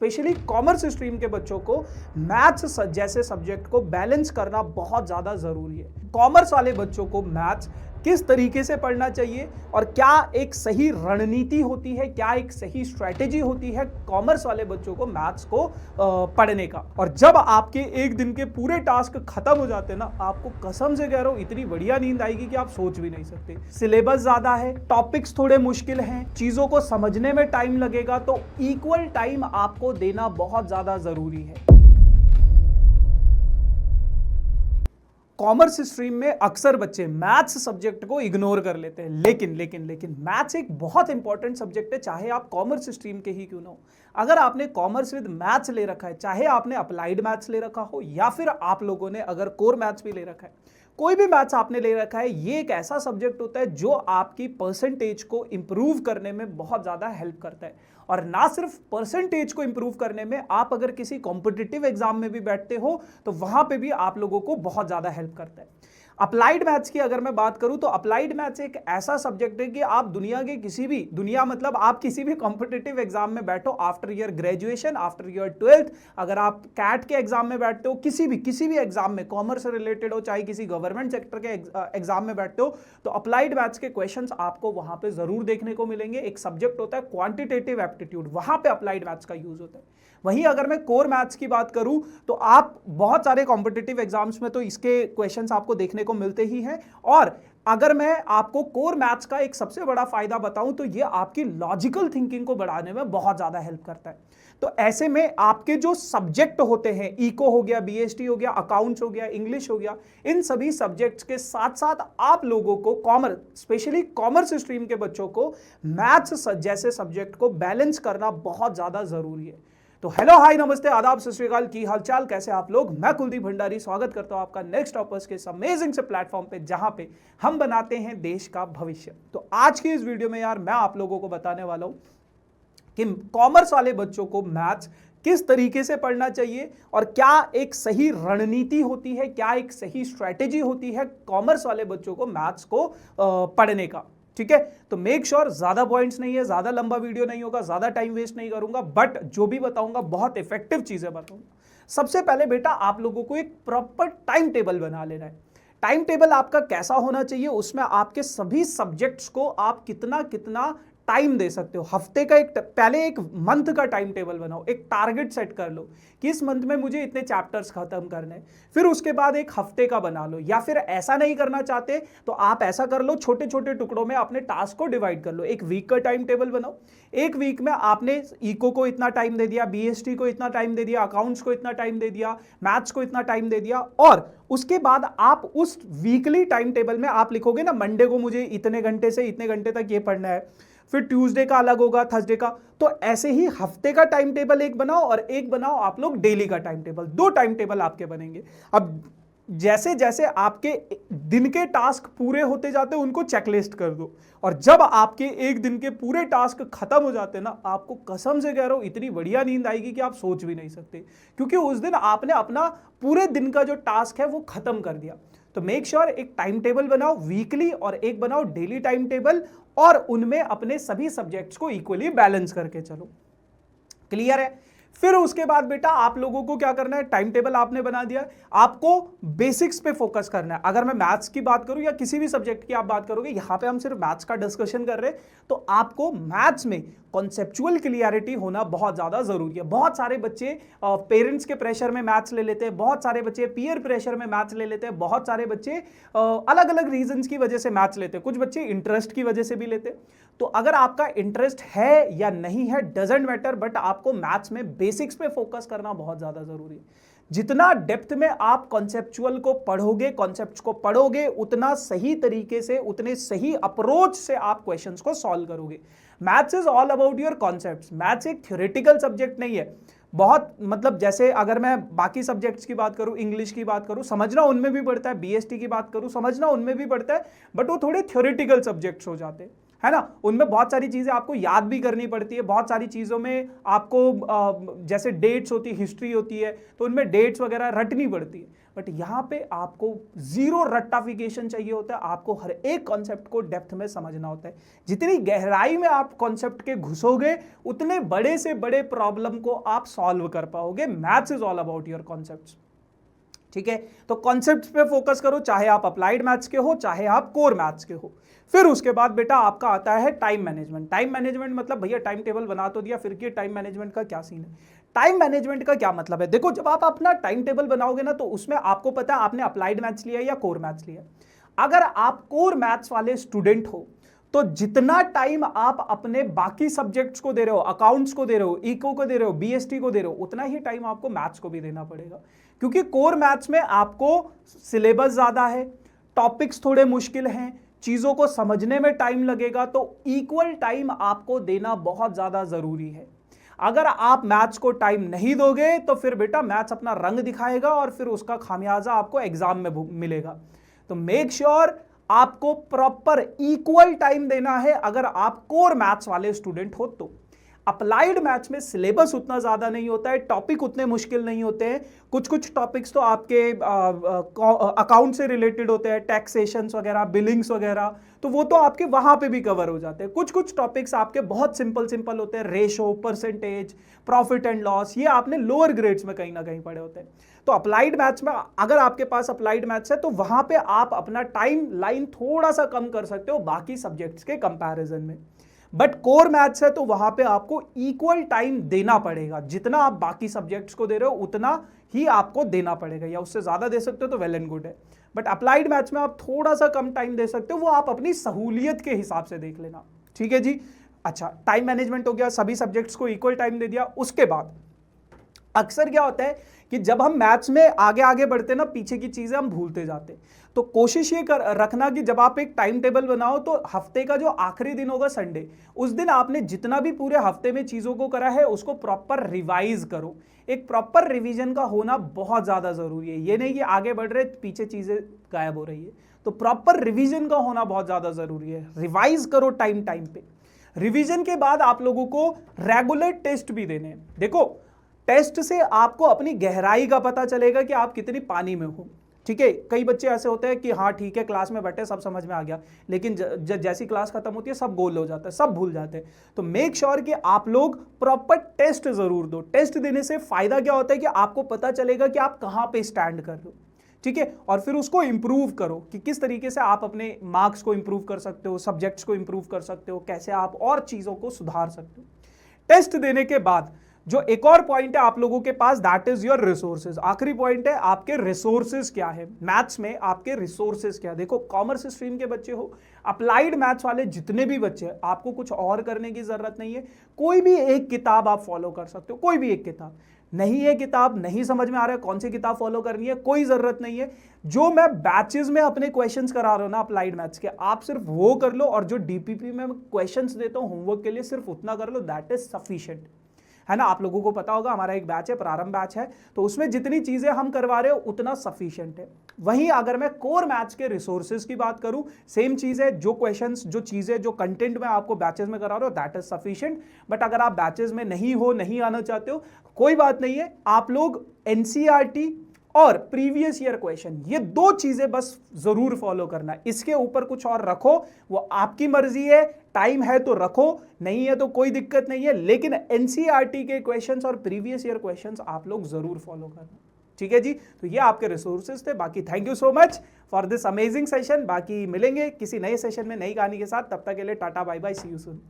Specially commerce stream के बच्चों को मैथ्स जैसे सब्जेक्ट को बैलेंस करना बहुत ज़्यादा ज़रूरी है। कॉमर्स वाले बच्चों को मैथ्स किस तरीके से पढ़ना चाहिए और क्या एक सही रणनीति होती है, क्या एक सही स्ट्रैटेजी होती है कॉमर्स वाले बच्चों को मैथ्स को पढ़ने का। और जब आपके एक दिन के पूरे टास्क खत्म हो जाते हैं ना, आपको कसम से कह रहा हूं इतनी बढ़िया नींद आएगी कि आप सोच भी नहीं सकते। सिलेबस ज्यादा है, टॉपिक्स थोड़े मुश्किल हैं, चीजों को समझने में टाइम लगेगा, तो इक्वल टाइम आपको देना बहुत ज्यादा जरूरी है। कॉमर्स स्ट्रीम में अक्सर बच्चे मैथ्स सब्जेक्ट को इग्नोर कर लेते हैं, लेकिन मैथ्स एक बहुत इंपॉर्टेंट सब्जेक्ट है, चाहे आप कॉमर्स स्ट्रीम के ही क्यों ना हो। अगर आपने कॉमर्स विद मैथ्स ले रखा है, चाहे आपने अप्लाइड मैथ्स ले रखा हो या फिर आप लोगों ने अगर कोर मैथ्स भी ले रखा है, कोई भी मैथ्स आपने ले रखा है, ये एक ऐसा सब्जेक्ट होता है जो आपकी परसेंटेज को इंप्रूव करने में बहुत ज़्यादा हेल्प करता है। और ना सिर्फ परसेंटेज को इंप्रूव करने में, आप अगर किसी कॉम्पिटिटिव एग्जाम में भी बैठते हो तो वहां पे भी आप लोगों को बहुत ज़्यादा हेल्प करता है। अप्लाइड मैथ्स की अगर मैं बात करूं तो अप्लाइड मैथ्स एक ऐसा सब्जेक्ट है कि आप दुनिया के किसी भी मतलब आप किसी भी कॉम्पिटिटिव एग्जाम में बैठो, after your graduation, after your 12th, अगर आप कैट के एग्जाम में बैठते हो, किसी भी एग्जाम में, कॉमर्स से रिलेटेड हो चाहे किसी गवर्नमेंट सेक्टर के एग्जाम में बैठते हो, तो अप्लाइड मैथ्स के क्वेश्चंस आपको वहां पे जरूर देखने को मिलेंगे। एक सब्जेक्ट होता है क्वांटिटेटिव एप्टीट्यूड, वहां पे अप्लाइड मैथ्स का यूज होता है। वहीं अगर मैं कोर मैथ्स की बात करूं तो आप बहुत सारे कॉम्पिटिटिव एग्जाम्स में तो इसके क्वेश्चंस आपको देखने को मिलते ही हैं। और अगर मैं आपको कोर मैथ्स का एक सबसे बड़ा फायदा बताऊं तो ये आपकी लॉजिकल थिंकिंग को बढ़ाने में बहुत ज्यादा हेल्प करता है। तो ऐसे में आपके जो सब्जेक्ट होते हैं, इको हो गया, बीएसटी हो गया, अकाउंट्स हो गया, इंग्लिश हो गया, इन सभी सब्जेक्ट्स के साथ साथ आप लोगों को कॉमर्स, स्पेशली कॉमर्स स्ट्रीम के बच्चों को मैथ्स जैसे सब्जेक्ट को बैलेंस करना बहुत ज्यादा जरूरी है। तो हेलो, हाय, नमस्ते, आदाब, सत श्री अकाल, की हालचाल, कैसे आप लोग। मैं कुलदीप भंडारी स्वागत करता हूं आपका नेक्स्ट टॉपर्स के इस अमेजिंग से प्लेटफॉर्म पे, जहां पे हम बनाते हैं देश का भविष्य। तो आज की इस वीडियो में यार मैं आप लोगों को बताने वाला हूं कि कॉमर्स वाले बच्चों को मैथ्स किस तरीके से पढ़ना चाहिए और क्या एक सही रणनीति होती है, क्या एक सही स्ट्रैटेजी होती है कॉमर्स वाले बच्चों को मैथ्स को पढ़ने का। ठीक है, तो मेक श्योर ज्यादा पॉइंट्स नहीं है, ज्यादा लंबा वीडियो नहीं होगा, ज्यादा टाइम वेस्ट नहीं करूंगा, बट जो भी बताऊंगा बहुत इफेक्टिव चीजें बताऊंगा। सबसे पहले बेटा आप लोगों को एक प्रॉपर टाइम टेबल बना लेना है। टाइम टेबल आपका कैसा होना चाहिए, उसमें आपके सभी सब्जेक्ट्स को आप कितना कितना टाइम दे सकते हो। हफ्ते का पहले एक मंथ का टाइम टेबल बनाओ, एक टारगेट सेट कर लो कि इस मंथ में मुझे इतने चैप्टर्स खत्म करने हैं। फिर उसके बाद एक हफ्ते का बना लो, या फिर ऐसा नहीं करना चाहते तो आप ऐसा कर लो, छोटे छोटे टुकड़ों में अपने टास्क को डिवाइड कर लो। एक वीक का टाइम टेबल बनाओ, एक वीक में आपने इको को इतना टाइम दे दिया, बीएसटी को इतना टाइम दे दिया, अकाउंट्स को इतना टाइम दे दिया, मैथ्स को इतना टाइम दे दिया। और उसके बाद आप उस वीकली टाइम टेबल में आप लिखोगे ना, मंडे को मुझे इतने घंटे से इतने घंटे तक ये पढ़ना है, फिर ट्यूसडे का अलग होगा, थर्सडे का। तो ऐसे ही हफ्ते का टाइम टेबल एक बनाओ और एक बनाओ आप लोग डेली का टाइम टेबल। दो टाइम टेबल आपके बनेंगे। अब जैसे जैसे आपके दिन के टास्क पूरे होते जाते हैं उनको चेकलिस्ट कर दो, और जब आपके एक दिन के पूरे टास्क खत्म हो जाते हैं ना, आपको कसम से कह रहा हूं इतनी बढ़िया नींद आएगी कि आप सोच भी नहीं सकते, क्योंकि उस दिन आपने अपना पूरे दिन का जो टास्क है वो खत्म कर दिया। तो मेक श्योर एक टाइम टेबल बनाओ वीकली और एक बनाओ डेली टाइम टेबल, और उनमें अपने सभी सब्जेक्ट्स को इक्वली बैलेंस करके चलो। क्लियर है। फिर उसके बाद बेटा आप लोगों को क्या करना है, टाइम टेबल आपने बना दिया, आपको बेसिक्स पे फोकस करना है। अगर मैं मैथ्स की बात करूं या किसी भी सब्जेक्ट की आप बात करोगे, यहां पे हम सिर्फ मैथ्स का डिस्कशन कर रहे हैं, तो आपको मैथ्स में कॉन्सेप्चुअल क्लियरिटी होना बहुत ज्यादा जरूरी है। बहुत सारे बच्चे पेरेंट्स के प्रेशर में मैथ्स ले लेते हैं, बहुत सारे बच्चे पीयर प्रेशर में मैथ्स ले लेते हैं, बहुत सारे बच्चे अलग अलग रीजंस की वजह से मैथ्स लेते हैं, कुछ बच्चे इंटरेस्ट की वजह से भी लेते हैं। तो अगर आपका इंटरेस्ट है या नहीं है डजंट मैटर, बट आपको मैथ्स में बेसिक्स पे फोकस करना बहुत ज्यादा जरूरी है। जितना डेप्थ में आप कॉन्सेप्चुअल को पढ़ोगे, कॉन्सेप्ट्स को पढ़ोगे, उतना सही तरीके से, उतने सही अप्रोच से आप क्वेश्चंस को सॉल्व करोगे। Maths is all about your concepts. Maths एक थ्योरेटिकल सब्जेक्ट नहीं है। बहुत मतलब जैसे अगर मैं बाकी सब्जेक्ट्स की बात करूं, इंग्लिश की बात करूं, समझना उनमें भी पड़ता है, बीएसटी की बात करूं, समझना उनमें भी पड़ता है, बट वो थोड़े थ्योरेटिकल सब्जेक्ट्स हो जाते हैं। है ना, उनमें बहुत सारी चीजें आपको याद भी करनी पड़ती है, बहुत सारी चीजों में आपको जैसे डेट्स होती है, हिस्ट्री होती है, तो उनमें डेट्स वगैरह रटनी पड़ती है। बट यहां पे आपको जीरो रट्टाफिकेशन चाहिए होता है, आपको हर एक कॉन्सेप्ट को डेप्थ में समझना होता है। जितनी गहराई में आप कॉन्सेप्ट के घुसोगे उतने बड़े से बड़े प्रॉब्लम को आप सॉल्व कर पाओगे। Maths is all about your concepts, ठीक है। तो कॉन्सेप्ट्स पे फोकस करो, चाहे आप अप्लाइड मैथ्स के हो चाहे आप कोर मैथ्स के हो। फिर उसके बाद बेटा आपका आता है टाइम मैनेजमेंट। टाइम मैनेजमेंट मतलब भैया टाइम टेबल बना तो दिया, फिर कि टाइम मैनेजमेंट का क्या सीन है। टाइम मैनेजमेंट का क्या मतलब है, देखो जब आप अपना टाइम टेबल बनाओगे ना तो उसमें आपको पता है आपने अप्लाइड मैथ्स लिया या कोर मैथ्स लिया। अगर आप कोर मैथ्स वाले स्टूडेंट हो तो जितना टाइम आप अपने बाकी सब्जेक्ट्स को दे रहे हो, अकाउंट्स को दे रहे हो, इको को दे रहे हो, बीएसटी को दे रहे हो, उतना ही टाइम आपको मैथ्स को भी देना पड़ेगा। क्योंकि कोर मैथ्स में आपको सिलेबस ज्यादा है, टॉपिक्स थोड़े मुश्किल हैं, चीजों को समझने में टाइम लगेगा, तो इक्वल टाइम आपको देना बहुत ज्यादा जरूरी है। अगर आप मैथ्स को टाइम नहीं दोगे तो फिर बेटा मैथ्स अपना रंग दिखाएगा और फिर उसका खामियाजा आपको एग्जाम में मिलेगा। तो मेक श्योर आपको प्रॉपर इक्वल टाइम देना है अगर आप कोर मैथ्स वाले स्टूडेंट हो तो। अप्लाइड मैथ्स में सिलेबस उतना ज्यादा नहीं होता है, टॉपिक उतने मुश्किल नहीं होते हैं, कुछ कुछ टॉपिक्स तो आपके अकाउंट से रिलेटेड होते हैं, टैक्सेशंस वगैरह, बिलिंग्स वगैरह, तो वो तो आपके वहां पे भी कवर हो जाते हैं। कुछ कुछ टॉपिक्स आपके बहुत सिंपल सिंपल होते हैं, ratio, percentage, profit and loss, ये आपने लोअर ग्रेड्स में कहीं ना कहीं पढ़े होते हैं। तो अप्लाइड मैथ्स में अगर आपके पास अप्लाइड मैथ्स है तो वहां पे आप अपना टाइम लाइन थोड़ा सा कम कर सकते हो बाकी सब्जेक्ट्स के कंपैरिजन में। बट कोर मैथ्स है तो वहां पे आपको इक्वल टाइम देना पड़ेगा, जितना आप बाकी सब्जेक्ट्स को दे रहे हो उतना ही आपको देना पड़ेगा, या उससे ज्यादा दे सकते हो तो वेल एंड गुड है। बट अप्लाइड मैथ्स में आप थोड़ा सा कम टाइम दे सकते हो, वो आप अपनी सहूलियत के हिसाब से देख लेना, ठीक है जी। अच्छा, टाइम मैनेजमेंट हो गया, सभी सब्जेक्ट्स को इक्वल टाइम दे दिया। उसके बाद अक्सर क्या होता है कि जब हम मैथ्स में आगे आगे बढ़ते ना, पीछे की चीजें हम भूलते जाते। तो कोशिश ये रखना कि जब आप एक टाइम टेबल बनाओ तो हफ्ते का जो आखिरी दिन होगा संडे, उस दिन आपने जितना भी पूरे हफ्ते में चीजों को करा है उसको प्रॉपर रिवाइज करो। एक प्रॉपर रिवीजन का होना बहुत ज्यादा जरूरी है। ये नहीं कि आगे बढ़ रहे पीछे चीजें गायब हो रही है, तो प्रॉपर रिवीजन का होना बहुत ज्यादा जरूरी है। रिवाइज करो टाइम टाइम पे। रिवीजन के बाद आप लोगों को रेगुलर टेस्ट भी देने हैं। देखो टेस्ट से आपको अपनी गहराई का पता चलेगा कि आप कितनी पानी में हो, ठीक है। कई बच्चे ऐसे होते हैं कि हाँ ठीक है क्लास में बैठे सब समझ में आ गया, लेकिन जैसी क्लास खत्म होती है सब गोल हो जाता है, सब भूल जाते हैं। तो मेक श्योर कि आप लोग प्रॉपर टेस्ट जरूर दो। टेस्ट देने से फायदा क्या होता है कि आपको पता चलेगा कि आप कहाँ पे स्टैंड कर रहे हो, ठीक है। और फिर उसको इंप्रूव करो कि किस तरीके से आप अपने मार्क्स को इंप्रूव कर सकते हो, सब्जेक्ट्स को इंप्रूव कर सकते हो, कैसे आप और चीजों को सुधार सकते हो। टेस्ट देने के बाद जो एक और पॉइंट है आप लोगों के पास, दैट इज योर रिसोर्सेज। आखिरी पॉइंट है आपके रिसोर्सेज क्या है मैथ्स में, आपके रिसोर्सेज क्या है। देखो कॉमर्स स्ट्रीम के बच्चे हो, अप्लाइड मैथ्स वाले जितने भी बच्चे हैं, आपको कुछ और करने की जरूरत नहीं है। कोई भी एक किताब आप फॉलो कर सकते हो, कोई भी एक किताब। नहीं है किताब, नहीं समझ में आ रहा है कौन सी किताब फॉलो करनी है, कोई जरूरत नहीं है। जो मैं बैचेस में अपने क्वेश्चंस करा रहा हूं ना अप्लाइड मैथ्स के, आप सिर्फ वो कर लो, और जो डीपीपी में क्वेश्चंस देता हूं होमवर्क के लिए सिर्फ उतना कर लो, दैट इज सफिशिएंट, है ना। आप लोगों को पता होगा हमारा एक बैच है, प्रारंभ बैच है, तो उसमें जितनी चीजें हम करवा रहे हो उतना सफिशिएंट है। वहीं अगर मैं कोर मैथ्स के रिसोर्सेज की बात करूं, सेम चीज है, जो क्वेश्चंस, जो चीजें, जो कंटेंट मैं आपको बैचेस में करा रहा हूं दैट इज सफिशिएंट। बट अगर आप बैचेस में नहीं हो, नहीं आना चाहते हो, कोई बात नहीं है, आप लोग एनसीईआरटी और प्रीवियस ईयर क्वेश्चन, ये दो चीजें बस जरूर फॉलो करना है। इसके ऊपर कुछ और रखो वो आपकी मर्जी है, टाइम है तो रखो, नहीं है तो कोई दिक्कत नहीं है, लेकिन एनसीईआरटी के क्वेश्चंस और प्रीवियस ईयर क्वेश्चंस आप लोग जरूर फॉलो करना, ठीक है जी। तो ये आपके रिसोर्सेज थे। बाकी thank you so much for this amazing session. बाकी मिलेंगे किसी नए सेशन में नई कहानी के साथ, तब तक के लिए tata bye bye, see you soon.